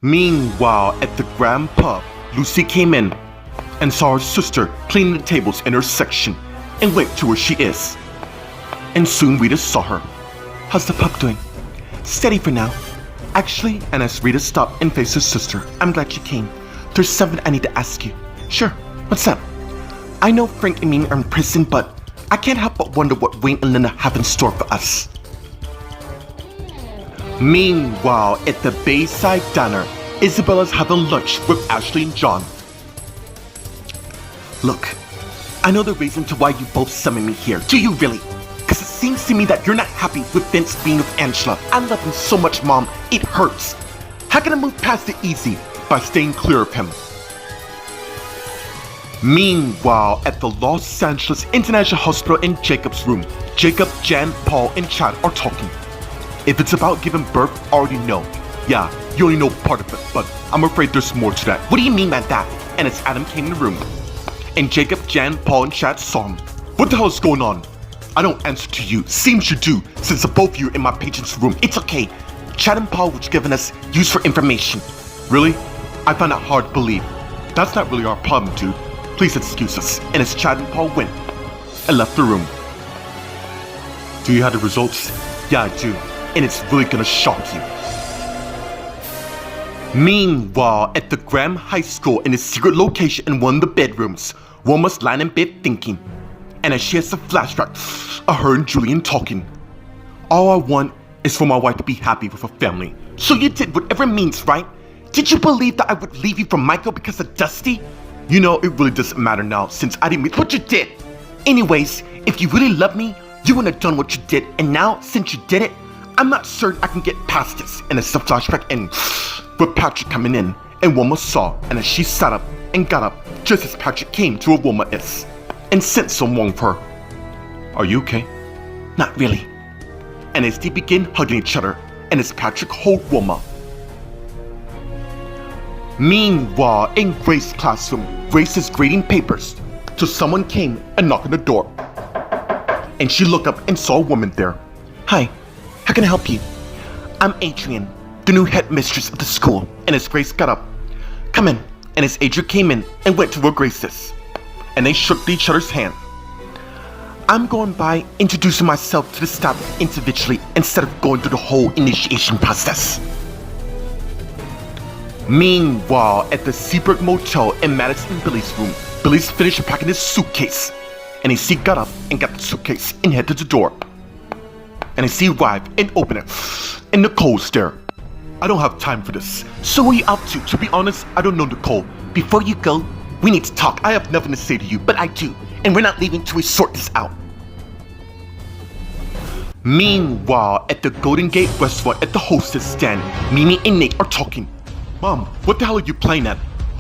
Meanwhile, at the Grand Pub, Lucy came in and saw her sister cleaning the tables in her section and went to where she is. And soon Rita saw her. "How's the pub doing?" "Steady for now." "Actually," and as Rita stopped and faced her sister, "I'm glad you came. There's something I need to ask you." "Sure, what's up?" "I know Frank and Mimi are in prison, but I can't help but wonder what Wayne and Linda have in store for us." Meanwhile, at the Bayside Diner, Isabella's having lunch with Ashley and John. "Look, I know the reason to why you both summoned me here. Do you really? Because it seems to me that you're not happy with Vince being with Angela. I love him so much, Mom. It hurts. How can I move past it easy? By staying clear of him." Meanwhile, at the Los Angeles International Hospital in Jacob's room, Jacob, Jan, Paul, and Chad are talking. If it's about giving birth, I already know. Yeah, you only know part of it, but I'm afraid there's more to that. "What do you mean by that?" And as Adam came in the room, and Jacob, Jan, Paul, and Chad saw him. "What the hell is going on?" "I don't answer to you. Seems you do, since the both of you are in my patient's room. It's okay. Chad and Paul were giving us useful information." "Really? I find that hard to believe. That's not really our problem, dude. Please excuse us." And as Chad and Paul went and left the room. "Do you have the results?" "Yeah, I do. And it's really gonna shock you." Meanwhile, at the Graham High School in a secret location in one of the bedrooms, Wilma's lying in bed thinking. And as she has a flashback of her and Julian talking. "All I want is for my wife to be happy with her family." "So you did whatever it means, right? Did you believe that I would leave you for Michael because of Dusty?" "You know, it really doesn't matter now since I didn't mean what you did. Anyways, if you really love me, you wouldn't have done what you did. And now, since you did it, I'm not certain I can get past this." And it's the flashback in with Patrick coming in, and Wilma saw, and as she sat up and got up, just as Patrick came to where Wilma is, and sent someone for her. "Are you okay?" "Not really." And as they begin hugging each other, and as Patrick hold Wilma. Meanwhile, in Grace's classroom, Grace is grading papers, till someone came and knocked on the door. And she looked up and saw a woman there. "Hi, how can I help you?" "I'm Adrian, the new headmistress of the school." And as Grace got up, "Come in." And as Adrian came in and went to where Grace is, and they shook each other's hand. "I'm going by introducing myself to the staff individually instead of going through the whole initiation process." Meanwhile, at the Seabrook Motel in Madison and Billy's room, Billy's finished packing his suitcase, and as he got up and got the suitcase and headed to the door. And as he arrived and opened it, and Nicole's there. "I don't have time for this." "So what are you up to?" "To be honest, I don't know, Nicole. Before you go, we need to talk. I have nothing to say to you, but I do, and we're not leaving till we sort this out." Meanwhile, at the Golden Gate restaurant at the hostess stand, Mimi and Nate are talking. "Mom, what the hell are you playing at?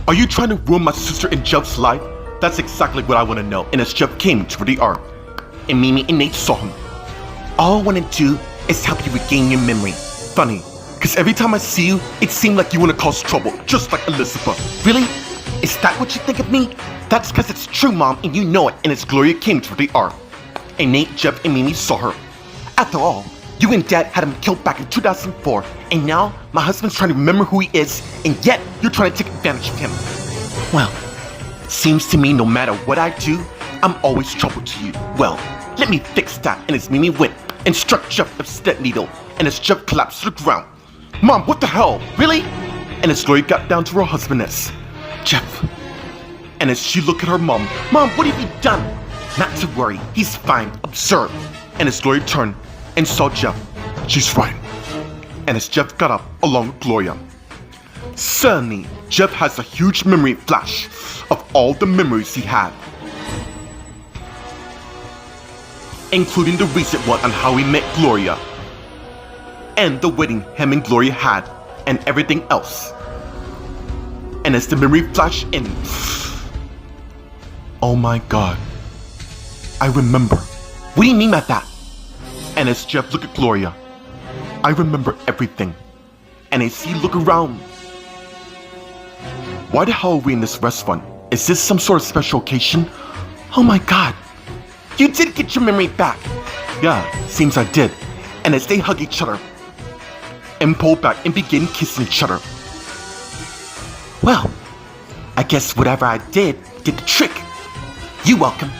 Are you trying to ruin my sister and Jeff's life?" "That's exactly what I want to know." And as Jeff came to where they are, and Mimi and Nate saw him. "All I want to do is help you regain your memory." "Funny, because every time I see you, it seems like you want to cause trouble, just like Elizabeth." "Really? Is that what you think of me?" "That's because it's true, Mom, and you know it." And as Gloria came to where they are, and Nate, Jeff, and Mimi saw her. "After all, you and Dad had him killed back in 2004, and now my husband's trying to remember who he is, and yet you're trying to take advantage of him." "Well, seems to me no matter what I do, I'm always trouble to you." "Well, let me fix that." And as Mimi went and struck Jeff with a stick needle, and as Jeff collapsed to the ground. "Mom, what the hell? Really?" And as Gloria got down to her husbandess. "Jeff." And as she looked at her mom, "Mom, what have you done?" "Not to worry, he's fine. Observe." And as Gloria turned and saw Jeff, "She's right." And as Jeff got up along with Gloria, suddenly Jeff has a huge memory flash of all the memories he had, including the recent one on how he met Gloria, and the wedding him and Gloria had, and everything else. And as the memory flashed in, "Oh my God, I remember." "What do you mean by that?" And as Jeff looked at Gloria, "I remember everything." And as he looked around, "Why the hell are we in this restaurant? Is this some sort of special occasion?" "Oh my God, you did get your memory back." "Yeah, seems I did." And as they hug each other and pull back and begin kissing each other, Well, I guess whatever I did the trick. You're welcome.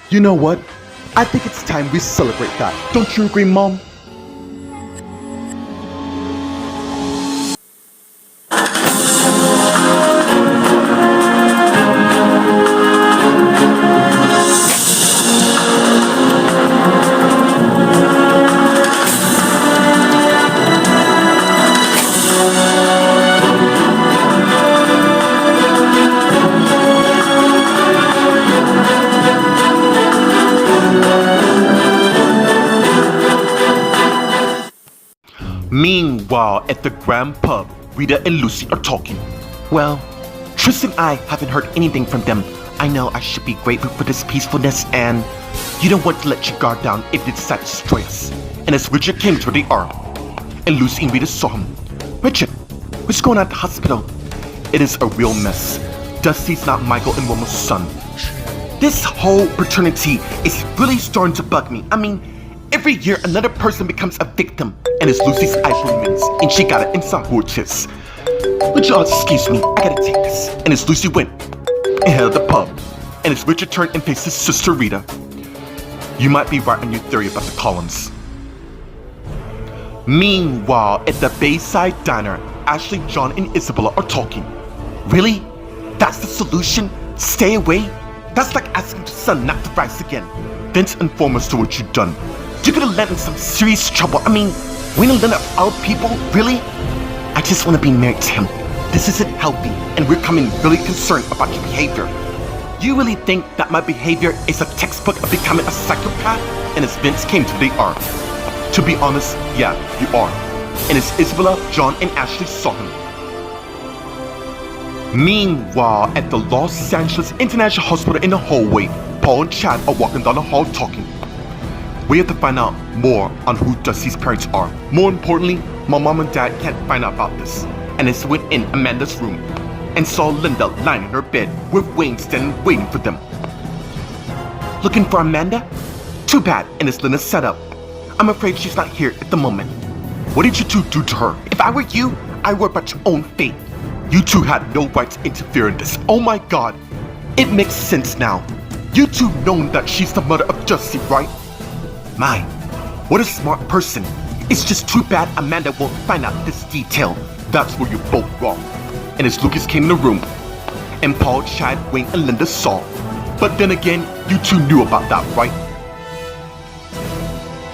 You know what? I think it's time we celebrate that. Don't you agree, Mom? Meanwhile, at the Grand Pub, Rita and Lucy are talking. Well, Tristan and I haven't heard anything from them. I know I should be grateful for this peacefulness, and you don't want to let your guard down if they decide to destroy us. And as Richard came to where they are, and Lucy and Rita saw him. Richard, what's going on at the hospital? It is a real mess. Dusty's not Michael and Wilma's son. This whole paternity is really starting to bug me. I mean, every year another person becomes a victim, and it's Lucy's eyebrow mints, and she got it in some horses. Would you all excuse me? I gotta take this. And as Lucy went and headed to the pub, and as Richard turned and faced his sister Rita. You might be right on your theory about the Collins. Meanwhile, at the Bayside Diner, Ashley, John, and Isabella are talking. Really? That's the solution? Stay away? That's like asking the sun not to rise again. Vince informed us to what you've done. You're gonna land in some serious trouble. I mean, we're gonna land up our people? Really? I just want to be married to him. This isn't healthy, and we're becoming really concerned about your behavior. You really think that my behavior is a textbook of becoming a psychopath? And as Vince came to the are. To be honest, yeah, you are. And as Isabella, John, and Ashley saw him. Meanwhile, at the Los Angeles International Hospital in the hallway, Paul and Chad are walking down the hall talking. We have to find out more on who Dusty's parents are. More importantly, my mom and dad can't find out about this. And as we went in Amanda's room and saw Linda lying in her bed with Wayne standing waiting for them. Looking for Amanda? Too bad, and as Linda sat up, I'm afraid she's not here at the moment. What did you two do to her? If I were you, I worry about your own fate. You two had no right to interfere in this. Oh my god. It makes sense now. You two know that she's the mother of Dusty, right? My, what a smart person. It's just too bad Amanda won't find out this detail. That's where you're both wrong. And as Lucas came in the room, and Paul, Chad, Wayne, and Linda saw. But then again, you two knew about that, right?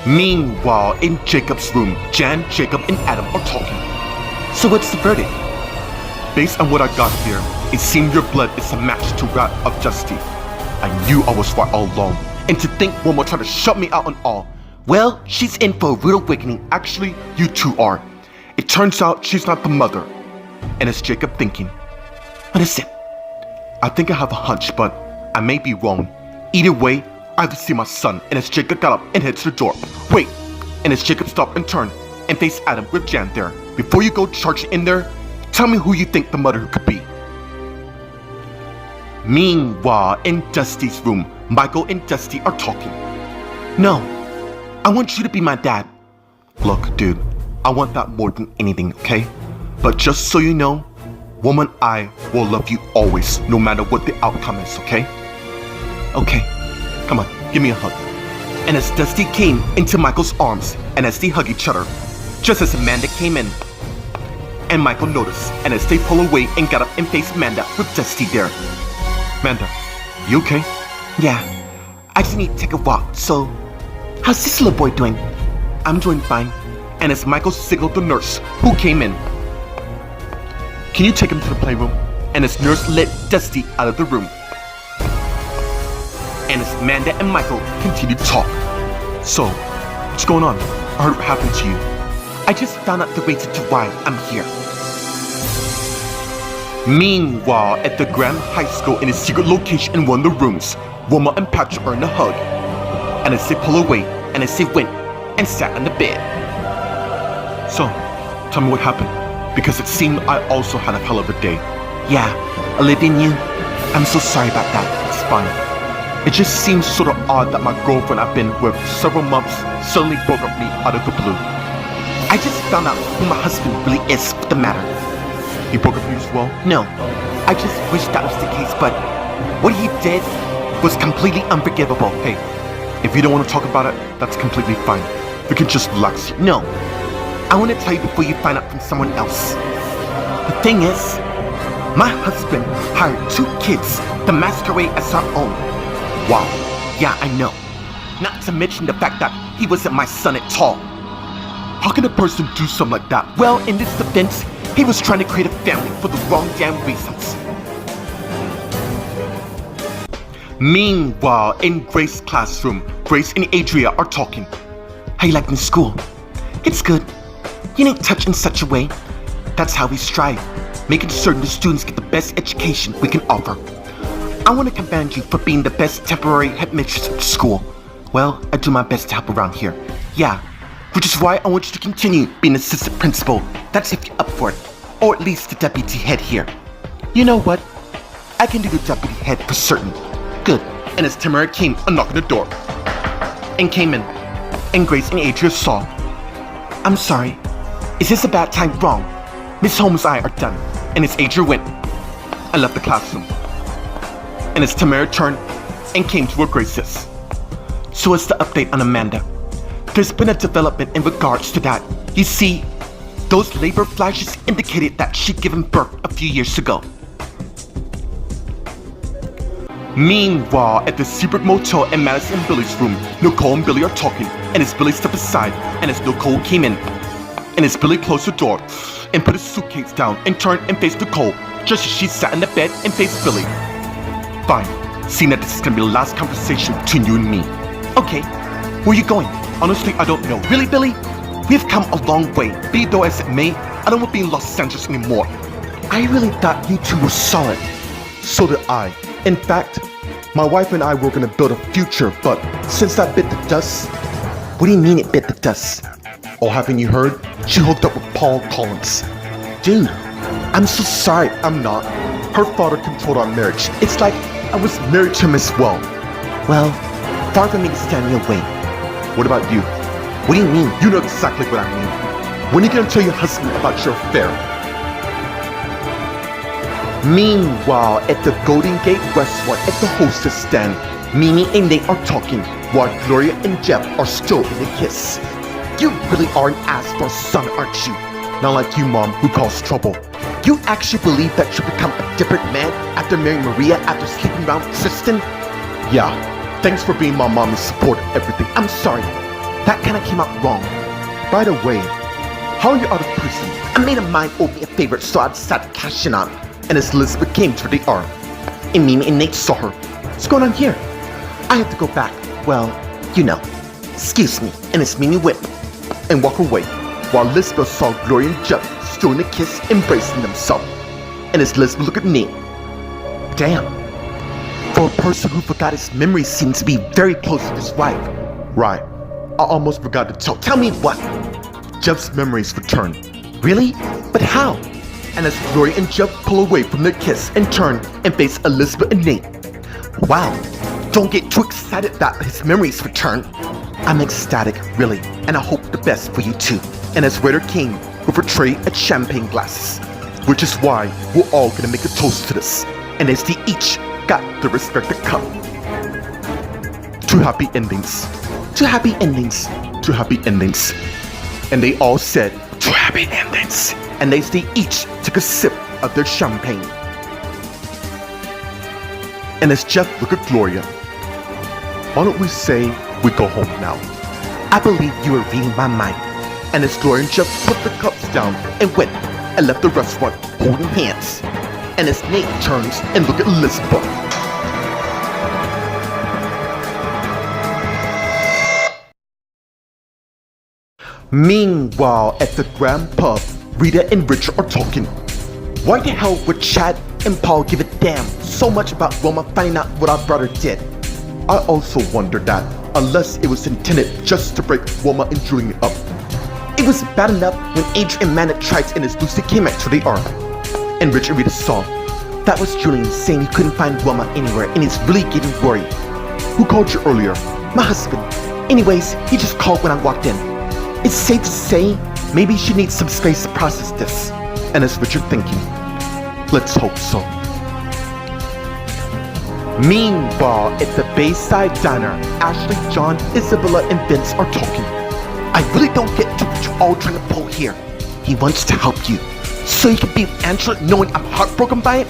Meanwhile, in Jacob's room, Jan, Jacob, and Adam are talking. So what's the verdict? Based on what I got here, it seemed your blood is a match to that of Dusty. I knew I was right all along. And to think one more try to shut me out on all. Well, she's in for a rude awakening. Actually, you two are. It turns out she's not the mother. And it's Jacob thinking, what is it? I think I have a hunch, but I may be wrong. Either way, I have to see my son. And as Jacob got up and headed to the door. Wait! And as Jacob stopped and turned and faced Adam with Jan there. Before you go charging in there, tell me who you think the mother could be. Meanwhile, in Dusty's room, Michael and Dusty are talking. No, I want you to be my dad. Look, dude, I want that more than anything, okay? But just so you know, woman, I will love you always, no matter what the outcome is, okay? Okay, come on, give me a hug. And as Dusty came into Michael's arms, and as they hug each other, just as Amanda came in, and Michael noticed, and as they pulled away and got up and faced Amanda with Dusty there. Amanda, you okay? Yeah, I just need to take a walk, so how's this little boy doing? I'm doing fine. And as Michael signaled the nurse, who came in, can you take him to the playroom? And as nurse led Dusty out of the room. And as Amanda and Michael continued to talk. So, what's going on? I heard what happened to you. I just found out the reason to why I'm here. Meanwhile, at the Grand High School in a secret location in one of the rooms, Wilma and Patrick are in a hug. And as they pull away, and as they went and sat on the bed. So, tell me what happened, because it seemed I also had a hell of a day. Yeah, Olivia and you, I'm so sorry about that, it's fine. It just seems sort of odd that my girlfriend I've been with several months suddenly broke up me out of the blue. I just found out who my husband really is with the matter. He broke up with you as well? No, I just wish that was the case, but what he did was completely unforgivable. Hey, if you don't want to talk about it, that's completely fine. We can just relax. No, I want to tell you before you find out from someone else. The thing is, my husband hired 2 kids to masquerade as our own. Wow. Yeah, I know. Not to mention the fact that he wasn't my son at all. How can a person do something like that? Well, in this defense, he was trying to create a family for the wrong damn reasons. Meanwhile, in Grace's classroom, Grace and Adria are talking. How you like in school? It's good. You ain't touched in such a way. That's how we strive, making certain the students get the best education we can offer. I want to commend you for being the best temporary headmistress of the school. Well, I do my best to help around here. Yeah, which is why I want you to continue being assistant principal. That's if you're up for it. Or at least the deputy head here. You know what? I can do the deputy head for certain. Good. And as Tamara came, a knock on the door. And came in. And Grace and Adria saw. I'm sorry. Is this about time wrong? Miss Holmes and I are done. And as Adria went and left the classroom. And as Tamara turned and came to where Grace is. So what's the update on Amanda? There's been a development in regards to that. You see, those labor flashes indicated that she'd given birth a few years ago. Meanwhile, at the Seabrook Motel in Madison and Billy's room, Nicole and Billy are talking, and as Billy stepped aside, and as Nicole came in, and as Billy closed the door, and put his suitcase down, and turned and faced Nicole, just as she sat in the bed and faced Billy. Fine, seeing that this is gonna be the last conversation between you and me. Okay, where are you going? Honestly, I don't know. Really, Billy? We've come a long way. Be though as it may, I don't want to be in Los Angeles anymore. I really thought you two were solid. So did I. In fact, my wife and I were gonna build a future, but since that bit the dust... What do you mean it bit the dust? Oh, haven't you heard? She hooked up with Paul Collins. Dude, I'm so sorry. I'm not. Her father controlled our marriage. It's like I was married to him as well. Well, far from me to stand in your way. What about you? What do you mean? You know exactly what I mean. When are you gonna tell your husband about your affair? Meanwhile, at the Golden Gate restaurant at the hostess stand, Mimi and Nate are talking, while Gloria and Jeff are still in a kiss. You really are an ass for a son, aren't you? Not like you, Mom, who caused trouble. You actually believe that you'll become a different man after marrying Maria after sleeping around with Tristan? Yeah, thanks for being my mom and support everything. I'm sorry, that kinda came out wrong. By the way, how are you out of prison? A mate of mine owed me a favor, so I decided to cash in on it. And as Elizabeth came to the arm, and Mimi and Nate saw her. What's going on here? I had to go back. Well, you know. Excuse me. And as Mimi went and walked away, while Elizabeth saw Gloria and Jeff still in a kiss, embracing themselves. And as Elizabeth looked at Nate, damn. For a person who forgot his memory seemed to be very close to his wife. Right. I almost forgot to tell. Tell me what? Jeff's memories returned. Really? But how? And as Gloria and Jeff pull away from their kiss and turn and face Elizabeth and Nate. Wow, don't get too excited that his memories return. I'm ecstatic, really, and I hope the best for you too. And as waiter came with a tray of champagne glasses. Which is why we're all gonna make a toast to this. And as they each got the respective cup. 2 happy endings. 2 happy endings. 2 happy endings. And they all said, 2 happy endings. And as they each took a sip of their champagne. And as Jeff looked at Gloria, why don't we say we go home now? I believe you were reading my mind. And as Gloria and Jeff put the cups down and went and left the restaurant holding hands. And as Nate turns and looked at Elizabeth. Meanwhile, at the Grand Pub, Rita and Richard are talking. Why the hell would Chad and Paul give a damn so much about Wilma finding out what our brother did? I also wonder that, unless it was intended just to break Wilma and Julian up. It was bad enough when Adrian Manet tried to introduce the K-Mac to the arm. And Richard and Rita saw. That was Julian saying he couldn't find Wilma anywhere and he's really getting worried. Who called you earlier? My husband. Anyways, he just called when I walked in. It's safe to say, maybe she needs some space to process this. And is Richard thinking? Let's hope so. Meanwhile, at the Bayside Diner, Ashley, John, Isabella, and Vince are talking. I really don't get to what you're all trying to pull here. He wants to help you, so you can be with Angela knowing I'm heartbroken by it?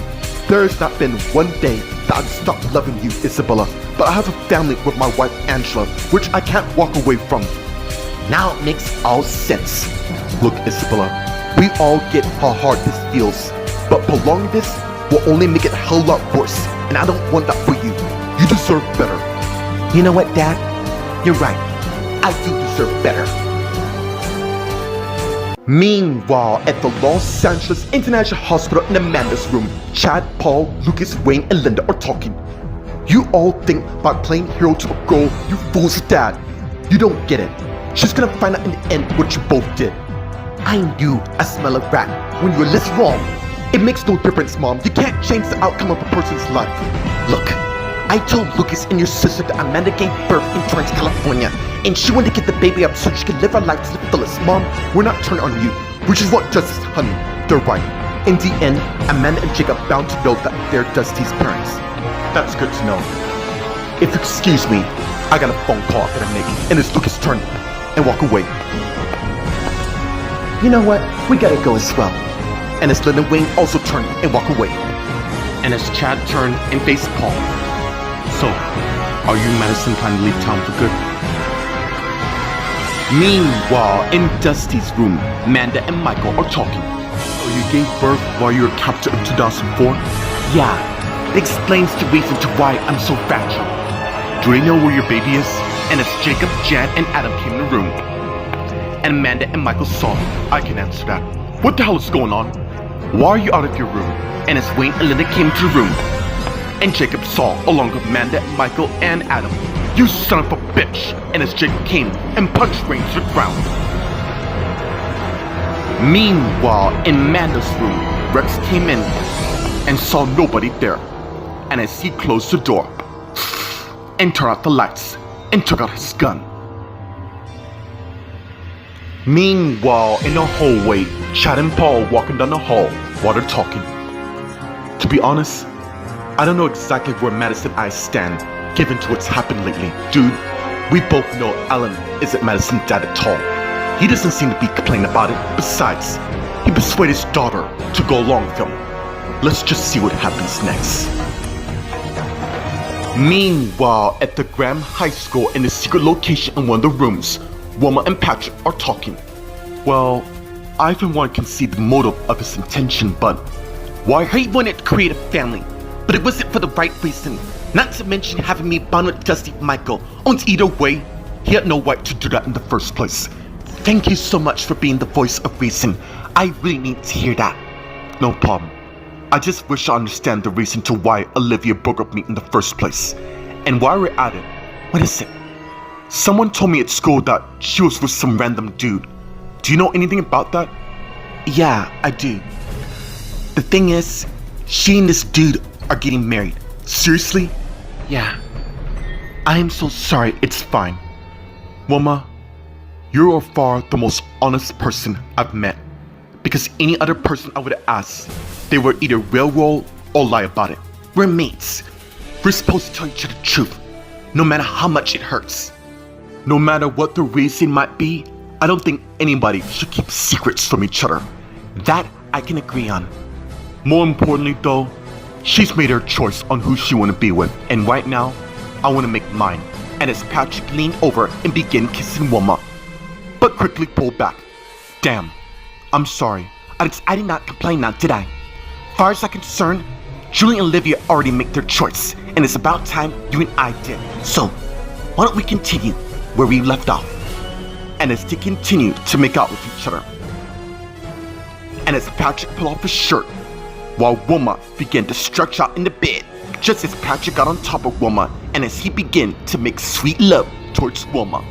There has not been one day that I've stopped loving you, Isabella, but I have a family with my wife, Angela, which I can't walk away from. Now it makes all sense. Look, Isabella, we all get how hard this feels, but prolonging this will only make it a hell lot worse, and I don't want that for you. You deserve better. You know what, Dad? You're right. I do deserve better. Meanwhile, at the Los Angeles International Hospital in Amanda's room, Chad, Paul, Lucas, Wayne, and Linda are talking. You all think by playing hero to a girl, you fool's dad. You don't get it. She's gonna find out in the end what you both did. I knew I smell a rat when you were this wrong. It makes no difference, Mom. You can't change the outcome of a person's life. Look, I told Lucas and your sister that Amanda gave birth in Torrance, California, and she wanted to get the baby up so she could live her life to the fullest. Mom, we're not turning on you. We just want justice, honey. They're right. In the end, Amanda and Jacob are bound to know that they're Dusty's parents. That's good to know. If you excuse me, I got a phone call I gotta make, and it's Lucas' turn, and walk away. You know what? We gotta go as well. And as Linda Wayne also turned and walk away. And as Chad turned and faced Paul. So, are you and Madison planning to leave town for good? Meanwhile, in Dusty's room, Amanda and Michael are talking. So you gave birth while you were captured in 2004? Yeah, it explains the reason to why I'm so fragile. Do they know where your baby is? And as Jacob, Jan, and Adam came in the room, and Amanda and Michael saw it, I can answer that. What the hell is going on? Why are you out of your room? And as Wayne and Linda came to the room, and Jacob saw, along with Amanda, Michael, and Adam, you son of a bitch! And as Jacob came and punched Wayne to the ground. Meanwhile, in Amanda's room, Rex came in and saw nobody there. And as he closed the door, and turned out the lights, and took out his gun. Meanwhile, in the hallway, Chad and Paul walking down the hall while they're talking. To be honest, I don't know exactly where Madison and I stand, given to what's happened lately. Dude, we both know Alan isn't Madison's dad at all. He doesn't seem to be complaining about it. Besides, he persuaded his daughter to go along with him. Let's just see what happens next. Meanwhile, at the Graham High School in a secret location in one of the rooms, Wilma and Patrick are talking. Well, I even one can see the motive of his intention, but why he wanted to create a family, but it wasn't for the right reason. Not to mention having me bound with Dusty Michael. On either way, he had no right to do that in the first place. Thank you so much for being the voice of reason. I really need to hear that. No problem. I just wish I understand the reason to why Olivia broke up with me in the first place. And while we're at it, what is it? Someone told me at school that she was with some random dude. Do you know anything about that? Yeah, I do. The thing is, she and this dude are getting married. Seriously? Yeah. I am so sorry, it's fine. Wilma, you are far the most honest person I've met. Because any other person I would have asked, they would either railroad or lie about it. We're mates. We're supposed to tell each other the truth, no matter how much it hurts. No matter what the reason might be, I don't think anybody should keep secrets from each other. That I can agree on. More importantly though, she's made her choice on who she want to be with, and right now, I want to make mine. And as Patrick leaned over and began kissing Wilma, but quickly pulled back. Damn, I'm sorry. I did not complain now, did I? Far as I'm concerned, Julie and Olivia already made their choice, and it's about time you and I did. So, why don't we continue where we left off? And as they continued to make out with each other. And as Patrick pulled off his shirt, while Wilma began to stretch out in the bed, just as Patrick got on top of Wilma, and as he began to make sweet love towards Wilma.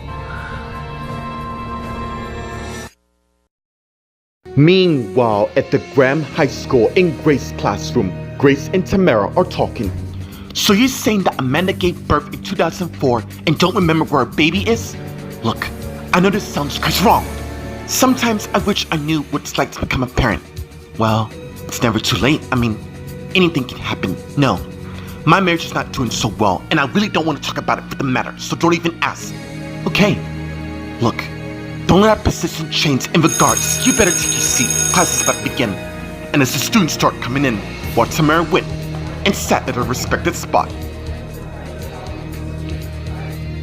Meanwhile, at the Graham High School in Grace's classroom, Grace and Tamara are talking. So you're saying that Amanda gave birth in 2004 and don't remember where her baby is? Look, I know this sounds wrong. Sometimes I wish I knew what it's like to become a parent. Well, it's never too late. I mean, anything can happen. No, my marriage is not doing so well, and I really don't want to talk about it for the matter, so don't even ask. Okay, look, don't let our position change in regards. You better take your seat. Class is about to begin. And as the students start coming in, watch Tamara went and sat at her respected spot.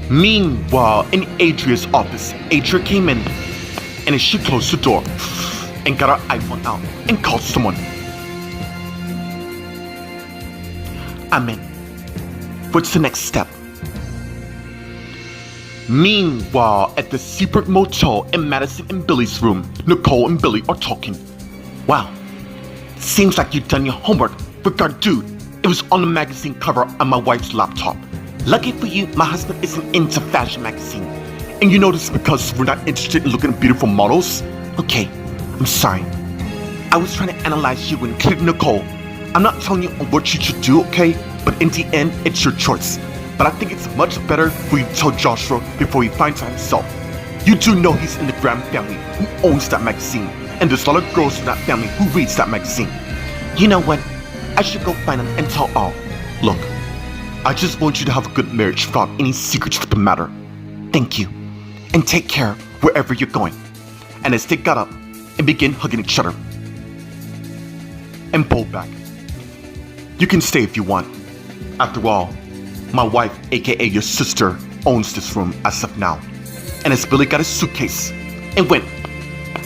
Meanwhile, in Adria's office, Adria came in, and as she closed the door and got her iPhone out and called someone. I'm in. What's the next step? Meanwhile, at the Seabrook Motel in Madison and Billy's room, Nicole and Billy are talking. Wow, seems like you've done your homework. Regard, dude, it was on the magazine cover on my wife's laptop. Lucky for you, my husband isn't into fashion magazine. And you know this because we're not interested in looking at beautiful models? Okay, I'm sorry. I was trying to analyze you and include Nicole. I'm not telling you what you should do, okay? But in the end, it's your choice. But I think it's much better for you to tell Joshua before he finds out himself. You do know he's in the Graham family who owns that magazine. And there's a lot of girls in that family who reads that magazine. You know what? I should go find him and tell all. Look, I just want you to have a good marriage without any secrets to the matter. Thank you. And take care wherever you're going. And as they got up and began hugging each other and pulled back. You can stay if you want. After all, my wife, aka your sister, owns this room as of now. And as Billy got his suitcase and went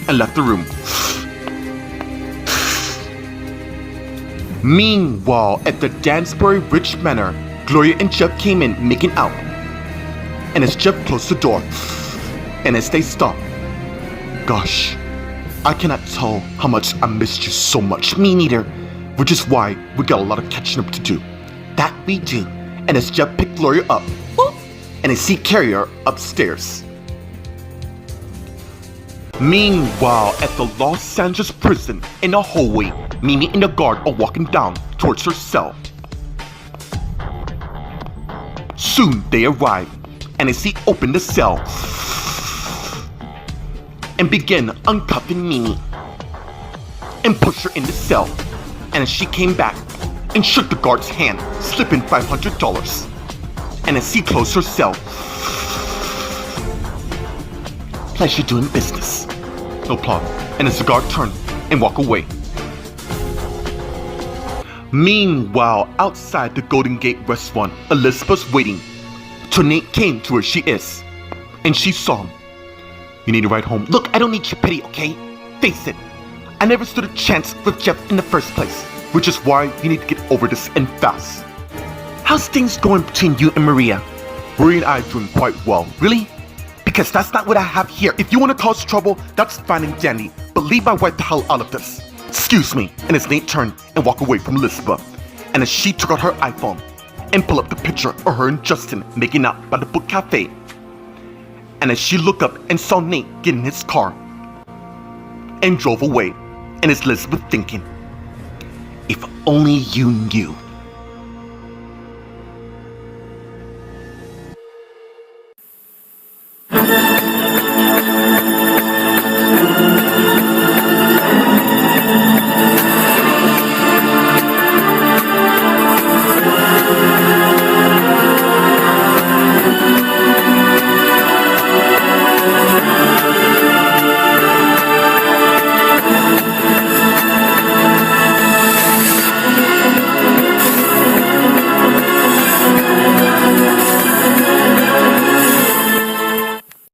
and left the room. Meanwhile, at the Dansbury Ridge Manor, Gloria and Jeff came in making out. And as Jeff closed the door, and as they stopped, gosh, I cannot tell how much I missed you so much. Me neither. Which is why we got a lot of catching up to do. That we do. And as Jeff picked Gloria up, and as he carried her upstairs. Meanwhile, at the Los Angeles prison, in the hallway, Mimi and the guard are walking down towards her cell. Soon they arrive, and as he opened the cell and began uncuffing Mimi and pushed her in the cell, and as she came back and shook the guard's hand, slipping $500, and as he closed her cell. Pleasure doing business. No problem. And as the guard turned and walked away. Meanwhile, outside the Golden Gate restaurant, Elizabeth's waiting till Nate came to where she is. And she saw him. You need to ride home. Look, I don't need your pity, okay? Face it. I never stood a chance with Jeff in the first place. Which is why you need to get over this and fast. How's things going between you and Maria? Maria and I are doing quite well. Really? Because that's not what I have here. If you want to cause trouble, that's fine and dandy. But leave my wife the hell out of this. Excuse me. And as Nate turned and walked away from Elizabeth, and as she took out her iPhone and pulled up the picture of her and Justin making out by the book cafe, and as she looked up and saw Nate get in his car and drove away, and as Elizabeth thinking, if only you knew.